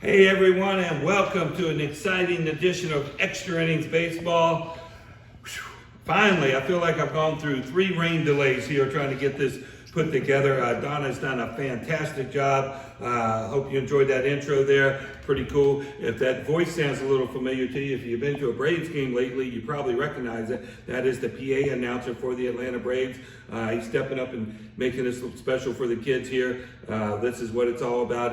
Hey everyone, and welcome to an exciting edition of Extra Innings Baseball. Finally, I feel like I've gone through 3 rain delays here trying to get this put together. Donna's done a fantastic job. Hope you enjoyed that intro there. Pretty cool. If that voice sounds a little familiar to you, if you've been to a Braves game lately, you probably recognize it. That is the PA announcer for the Atlanta Braves. He's stepping up and making this look special for the kids here. This is what it's all about,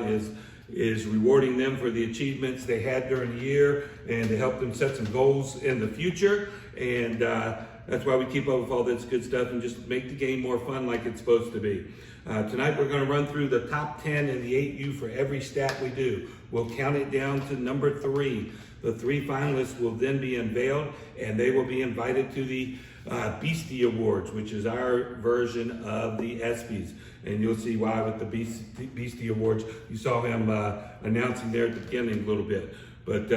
is rewarding them for the achievements they had during the year and to help them set some goals in the future. And that's why we keep up with all this good stuff and just make the game more fun like it's supposed to be. Tonight we're going to run through the top 10 in the 8U for every stat we do. We'll count it down to number 3. The 3 finalists will then be unveiled and they will be invited to the Beastie Awards, which is our version of the ESPYs. And you'll see why with the Beastie Awards. You saw him announcing there at the beginning a little bit. But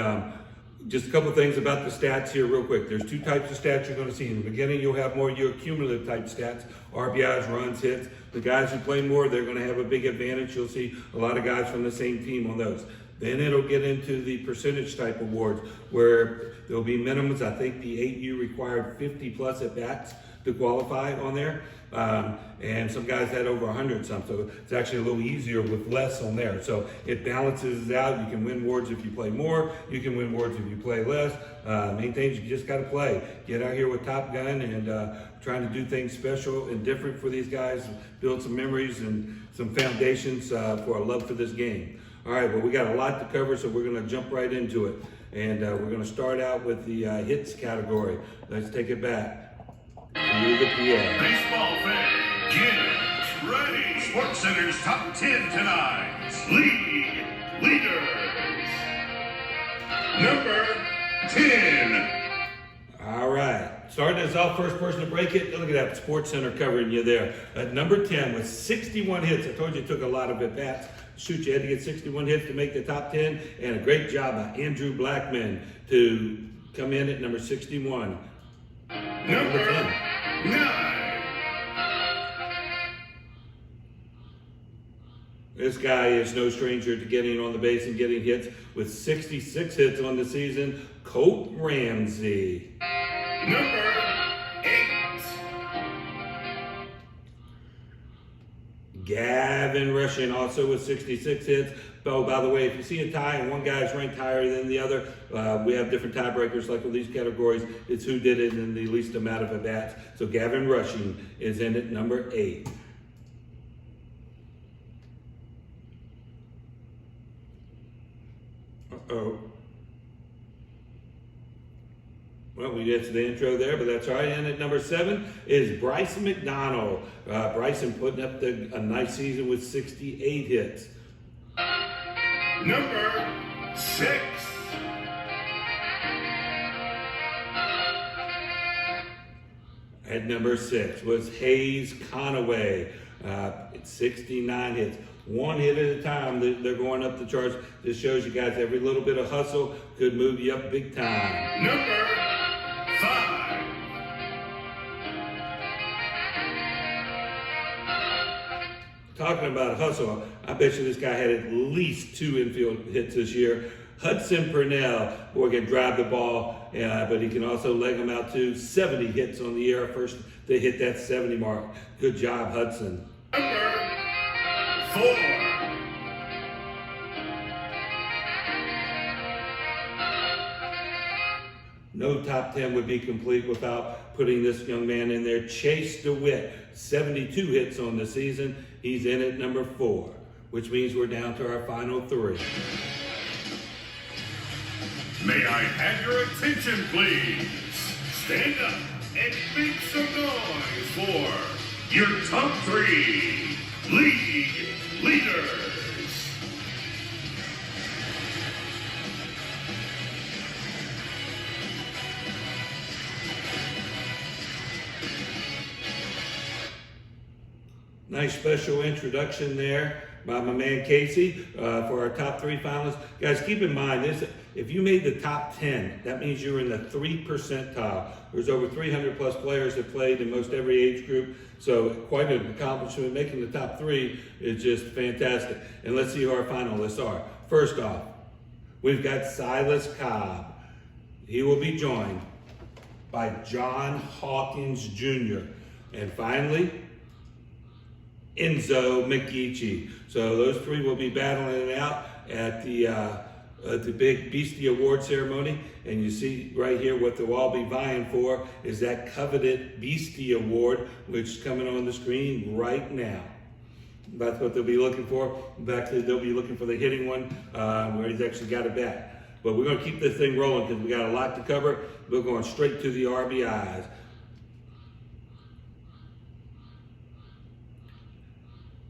just a couple things about the stats here real quick. There's 2 types of stats you're going to see. In the beginning, you'll have more your cumulative type stats, RBIs, runs, hits. The guys who play more, they're going to have a big advantage. You'll see a lot of guys from the same team on those. Then it'll get into the percentage type awards where there'll be minimums. I think the 8U required 50 plus at bats to qualify on there. And some guys had over 100 some, so it's actually a little easier with less on there. So it balances out. You can win awards if you play more. You can win awards if you play less. Main thing is you just got to play. Get out here with Top Gun and trying to do things special and different for these guys, build some memories and some foundations for a love for this game. All right, well, we got a lot to cover, so we're going to jump right into it. And we're going to start out with the hits category. Let's take it back. Through the PA. Baseball fans, get ready. SportsCenter's top 10 tonight. League leaders. Number 10. All right. Starting us off, first person to break it. Look at that SportsCenter covering you there. At number 10 with 61 hits. I told you it took a lot of at bats. Shoot, you had to get 61 hits to make the top 10. And a great job by Andrew BLACKMON to come in at number 61. Number 9. This guy is no stranger to getting on the base and getting hits with 66 hits on the season. COLT RAMSEY. Number 8. Gavin rushing also with 66 hits. Oh, by the way, if you see a tie and one guy is ranked higher than the other, we have different tiebreakers like with these categories. It's who did it in the least amount of at-bats. So Gavin rushing is in at number 8. Uh-oh. Well, we get to the intro there, but that's all right. And at number 7 is BRYCEN McDonald. BRYCEN putting up a nice season with 68 hits. Number 6. At number 6 was CONAWAY. It's 69 hits. 1 hit at a time, they're going up the charts. This shows you guys every little bit of hustle could move you up big time. Number 5. Talking about hustle, I bet you this guy had at least 2 infield hits this year. PURNELL, boy, can drive the ball, but he can also leg them out too. 70 hits on the year. First, they hit that 70 mark. Good job, Hudson. Number 4. No top 10 would be complete without putting this young man in there. Chase DeWitt, 72 hits on the season. He's in at number 4, which means we're down to our final 3. May I have your attention, please? Stand up and make some noise for your top 3 league leaders. Nice special introduction there by my man Casey for our top 3 finalists. Guys, keep in mind this: if you made the top 10, that means you were in the 3 percentile. There's over 300 plus players that played in most every age group, so quite an accomplishment. Making the top 3 is just fantastic. And let's see who our finalists are. First off, we've got Silas COBB. He will be joined by John Hawkins Jr. And finally, ENZO McGeachy. So those three will be battling it out at the big Beastie Award ceremony. And you see right here what they'll all be vying for is that coveted Beastie Award, which is coming on the screen right now. That's what they'll be looking for. Actually, they'll be looking for the hitting one where he's actually got it back. But we're going to keep this thing rolling because we got a lot to cover. We're going straight to the RBIs.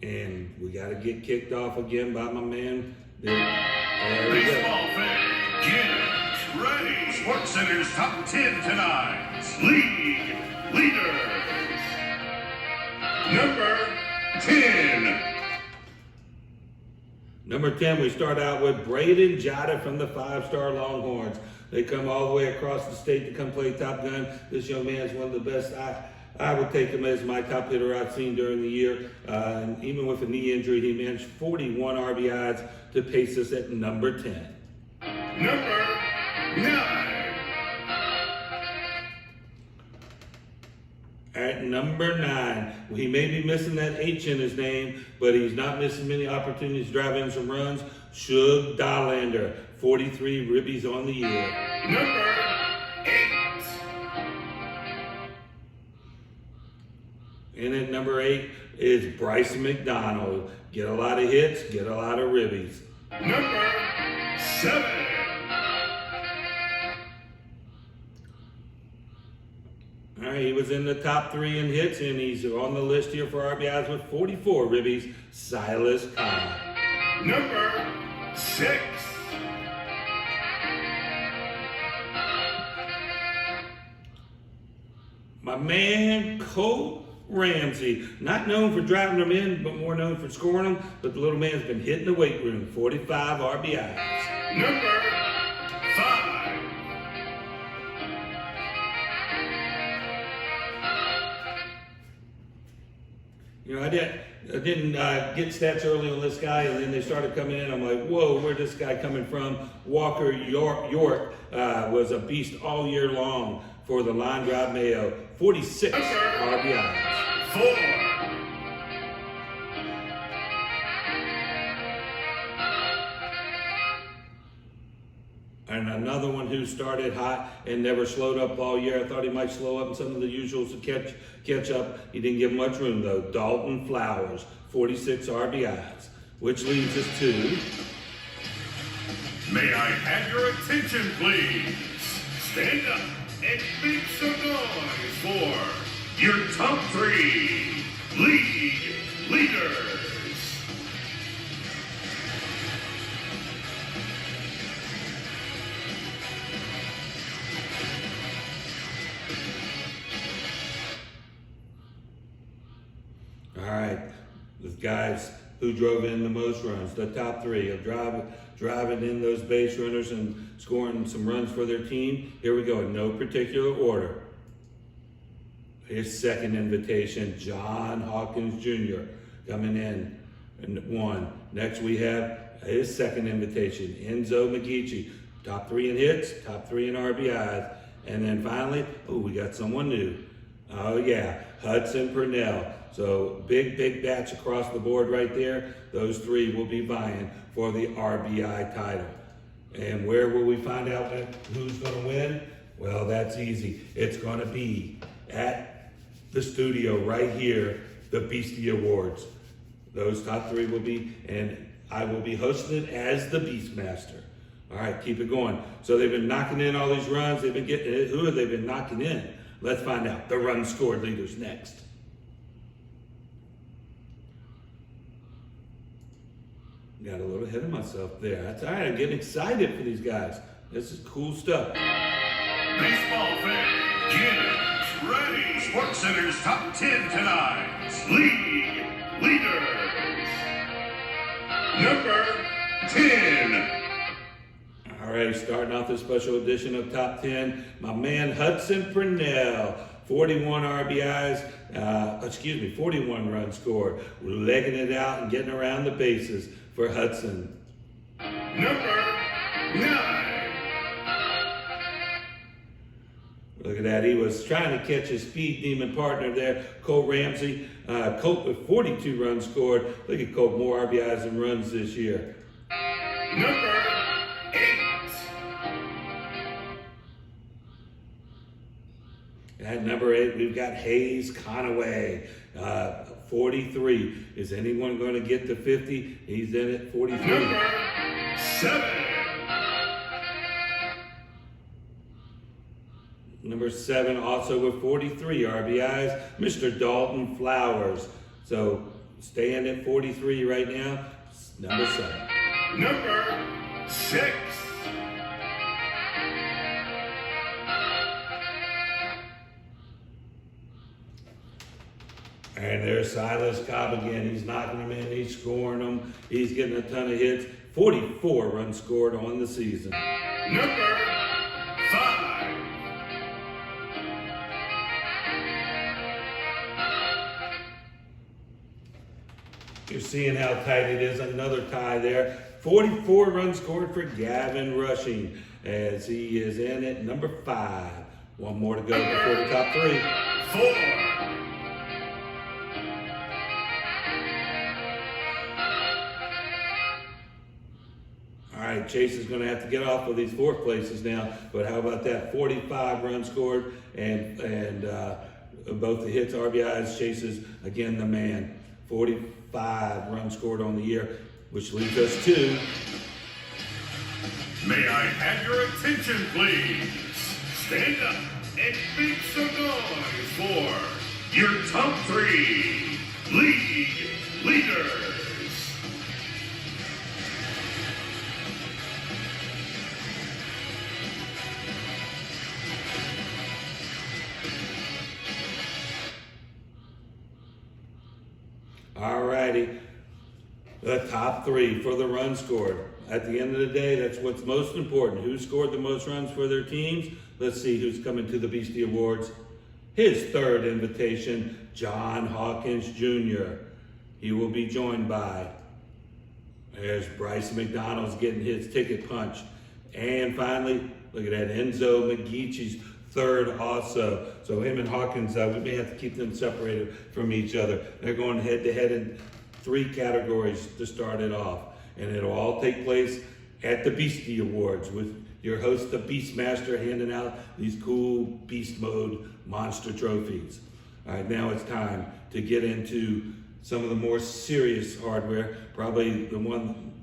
And we got to get kicked off again by my man. Baseball fans, get ready. Sports Center's top 10 tonight. League leaders. Number 10. Number 10, we start out with BRAYDON JATTA from the 5-star Longhorns. They come all the way across the state to come play Top Gun. This young man is one of the best. I would take him as my top hitter I've seen during the year. And even with a knee injury, he managed 41 RBIs to pace us at number 10. Number 9. At number 9, he may be missing that H in his name, but he's not missing many opportunities to drive in some runs. Shug Dahlander, 43 ribbies on the year. Number 8. And at number 8 is BRYCEN McDonald. Get a lot of hits, get a lot of ribbies. Number 7. All right, he was in the top 3 in hits, and he's on the list here for RBIs with 44 ribbies, Silas COBB. Number 6. My man, COLT RAMSEY, not known for driving them in, but more known for scoring them, but the little man's been hitting the weight room, 45 RBIs. Number 5. You know, I didn't get stats early on this guy, and then they started coming in. I'm like, whoa, where'd this guy coming from? Walker York was a beast all year long for the line drive Mayo. 46 RBIs. 4. And another one who started hot and never slowed up all year. I thought he might slow up in some of the usuals to catch up. He didn't give much room though. Dalton Flowers, 46 RBIs, which leads us to... May I have your attention, please? Stand up and make some noise for your top 3 league leaders. All right, the guys who drove in the most runs, the top 3 of driving in those base runners and scoring some runs for their team. Here we go, in no particular order. His second invitation, John Hawkins Jr. coming in 1. Next we have his second invitation, ENZO McGeachy, top 3 in hits, top 3 in RBIs. And then finally, oh, we got someone new. Oh yeah, HUDSON PURNELL. So big batch across the board right there. Those 3 will be vying for the RBI title. And where will we find out who's going to win? Well, that's easy. It's going to be at the studio right here, the Beastie Awards. Those top 3 will be, and I will be hosting it as the Beastmaster. All right, keep it going. So they've been knocking in all these runs. They've been getting, who have they been knocking in? Let's find out. The run scored leaders next. Got a little ahead of myself there. That's all right. I'm getting excited for these guys. This is cool stuff. Baseball fans, get ready. Sports Center's top 10 tonight. League leaders. Number 10. All right, starting off this special edition of Top 10, my man HUDSON PURNELL, 41 RBIs, 41 runs scored, legging it out and getting around the bases for HUDSON. Number 9. that. He was trying to catch his speed demon partner there, Colt RAMSEY. Colt with 42 runs scored. Look at Colt, more RBIs than runs this year. Number 8. At number 8, we've got Hayes Conaway, 43. Is anyone going to get to 50? He's in at 43. Number 7. Number 7, also with 43 RBIs, Mr. Dalton Flowers. So staying at 43 right now, number 7. Number 6. And there's SYLAS COBB again. He's knocking them in, he's scoring them, he's getting a ton of hits. 44 runs scored on the season. Number 5. You're seeing how tight it is. Another tie there. 44 runs scored for Gavin rushing as he is in at number 5. One more to go before the top 3. 4. All right, Chase is going to have to get off of these 4th places now, but how about that? 45 runs scored and both the hits, RBIs. Chase is again the man. 45 runs scored on the year, which leads us to... May I have your attention, please? Stand up and make some noise for your top 3 league leaders. All righty, the top 3 for the runs scored. At the end of the day, that's what's most important. Who scored the most runs for their teams? Let's see who's coming to the Beastie Awards. His 3rd invitation, John Hawkins Jr. He will be joined by, there's BRYCEN McDonald's getting his ticket punched. And finally, look at that, ENZO McGeachy's 3rd also. So him and Hawkins, we may have to keep them separated from each other. They're going head to head in 3 categories to start it off. And it'll all take place at the Beastie Awards with your host, the Beastmaster, handing out these cool Beast Mode monster trophies. All right, now it's time to get into some of the more serious hardware, probably the one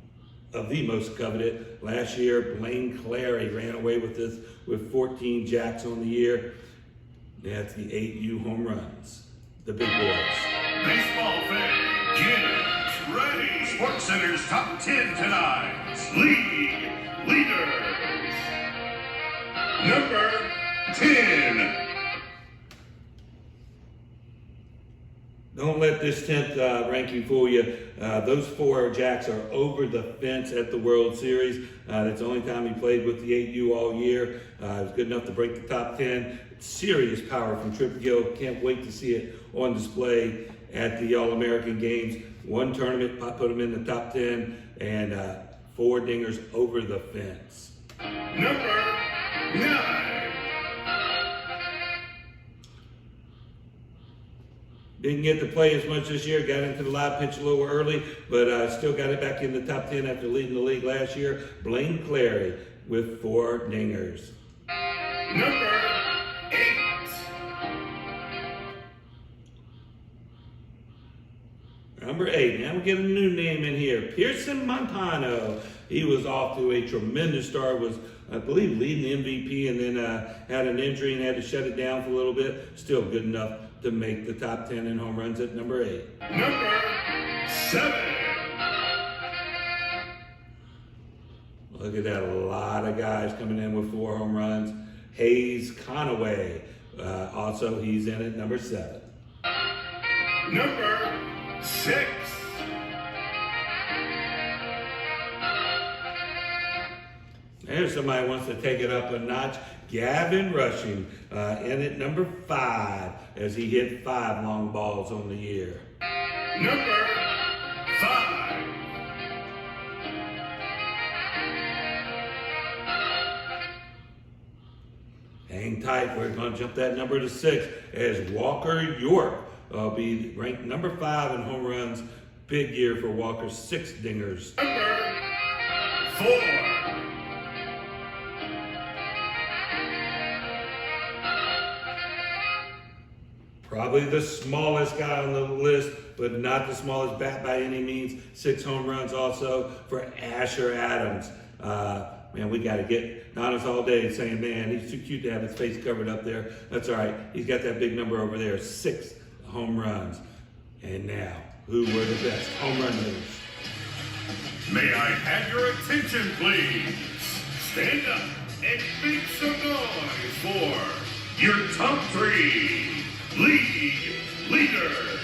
of the most coveted. Last year, Blaine Clary ran away with this with 14 jacks on the year. That's the 8U home runs, the big boys. Baseball fans, get ready. SportsCenter's top 10 tonight. League leaders. Number 10. Don't let this 10th ranking fool you. Those 4 jacks are over the fence at the World Series. That's the only time he played with the 8U all year. It was good enough to break the top 10. Serious power from Trip Gill. Can't wait to see it on display at the All-American Games. One tournament put him in the top 10, and 4 dingers over the fence. Number 9. Didn't get to play as much this year, got into the live pitch a little early, but still got it back in the top 10 after leading the league last year. Blaine Clary with 4 dingers. Number 8. Number 8, now we get a new name in here, Pearson Montano. He was off to a tremendous start, was, I believe, leading the MVP, and then had an injury and had to shut it down for a little bit. Still good enough to make the top 10 in home runs at number 8. Number 7. Look at that, a lot of guys coming in with 4 home runs. Hayes Conaway, also he's in at number 7. Number 6. There's somebody who wants to take it up a notch. Gavin rushing in at number 5 as he hit 5 long balls on the year. Number 5. hang tight. We're going to jump that number to 6 as Walker York will be ranked number 5 in home runs. Big year for Walker, 6 dingers. Number 4. Probably the smallest guy on the list, but not the smallest bat by any means. 6 home runs also for Asher Adams. Man, we got to get Donna's all day saying, man, he's too cute to have his face covered up there. That's all right. He's got that big number over there, 6 home runs. And now, who were the best home run hitters? May I have your attention, please? Stand up and make some noise for your top 3 league leaders.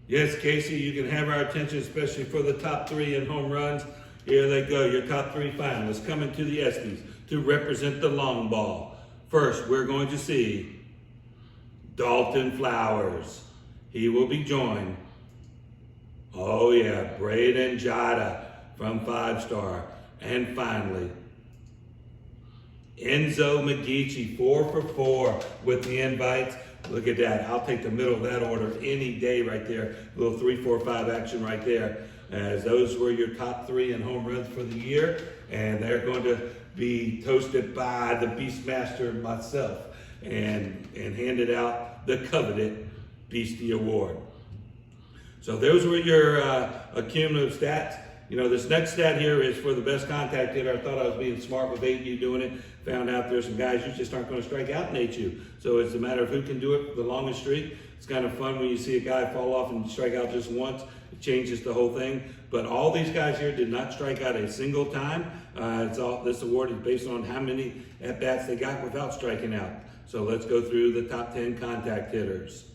Yes, Casey, you can have our attention, especially for the top 3 in home runs. Here they go, your top 3 finalists coming to the ESPYs to represent the long ball. First, we're going to see Dalton Flowers. He will be joined, oh yeah, BRAYDON JATTA from 5-star. And finally, ENZO McGeachy, 4 for 4 with the invites. Look at that. I'll take the middle of that order any day right there. A little 3, 4, 5 action right there. As those were your top 3 in home runs for the year. And they're going to be toasted by the Beastmaster myself and handed out the coveted Beastie Award. So those were your cumulative stats. You know, this next stat here is for the best contact hitter. I thought I was being smart with 8U doing it. Found out there's some guys you just aren't going to strike out in 8U. So it's a matter of who can do it for the longest streak. It's kind of fun when you see a guy fall off and strike out just once. It changes the whole thing. But all these guys here did not strike out a single time. This award is based on how many at-bats they got without striking out. So let's go through the top 10 contact hitters.